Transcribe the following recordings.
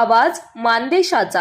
आवाज मानदेशाचा।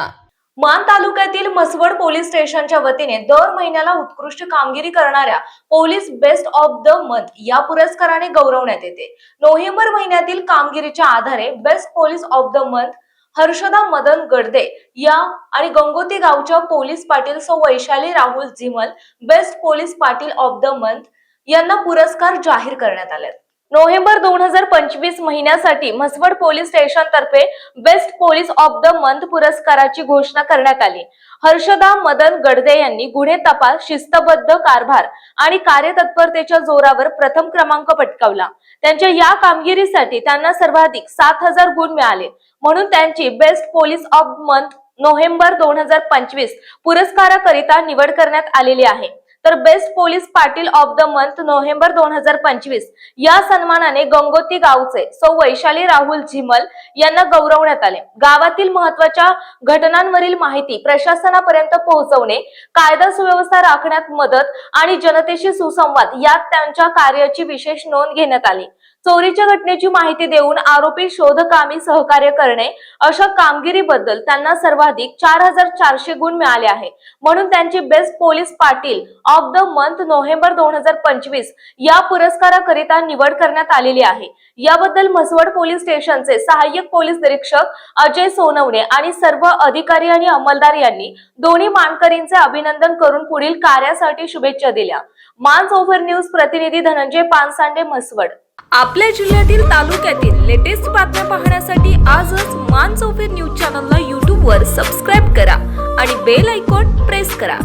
मान तालुक्यातील म्हसवड पोलीस स्टेशनच्या वतीने दर महिन्याला उत्कृष्ट कामगिरी करणाऱ्या police best of the month या पुरस्काराने गौरवण्यात येते। नोव्हेंबर महिन्यातील कामगिरीच्या आधारे best police of the month Harshada Madan Gadade या आणि गंगोती गावच्या पोलीस पाटील सौ Vaishali Rahul Zimal best police Patil of the month यांना पुरस्कार जाहीर करण्यात आले। नोव्हेंबर 2025 महिन्यासाठी म्हसवड पोलीस स्टेशन तर्फे best police of the month पुरस्काराची घोषणा करण्यात आली। हर्षदा मदन गडदे यांनी गुन्हे तपास, शिस्तबद्ध कारभार आणि कार्यतत्परतेच्या जोरावर प्रथम क्रमांक पटकावला। त्यांच्या या कामगिरीसाठी त्यांना सर्वाधिक 7000 गुण मिळाले, म्हणून त्यांची best police of month November 2025 पुरस्काराकरिता निवड करण्यात आलेली आहे। तर best police Patil of the month November 2025 या सन्मानाने गंगोती गावचे सौ वैशाली राहुल झिमल यांना गौरवण्यात आले। गावातील महत्त्वाच्या घटनांवरील माहिती प्रशासनापर्यंत पोहोचवणे, कायदा सुव्यवस्था राखण्यात मदत आणि जनतेशी सुसंवाद यात त्यांच्या कार्याची विशेष नोंद घेण्यात आली। चोरीच्या घटनेची माहिती देऊन आरोपी शोधकामी सहकार्य करणे अशा कामगिरीबद्दल त्यांना सर्वाधिक 4400 गुण मिळाले आहे, म्हणून त्यांची best police Patil of the month November 2025 या पुरस्काराकरिता निवड करण्यात आलेली आहे। याबद्दल म्हसवड पोलीस स्टेशनचे सहाय्यक पोलीस निरीक्षक अजय सोनवणे आणि सर्व अधिकारी आणि अंमलदार यांनी दोन्ही मानकरींचे अभिनंदन करून पुढील कार्यासाठी शुभेच्छा दिल्या। मानसोफर न्यूज प्रतिनिधी धनंजय पानसांडे, म्हसवड। आपल्या जिल्ह्यातील तालुक्यातील लेटेस्ट बातम्या पाहण्यासाठी आजच मानसोफर न्यूज चॅनलला YouTube वर सबस्क्राइब करा आणि बेल आयकॉन प्रेस करा।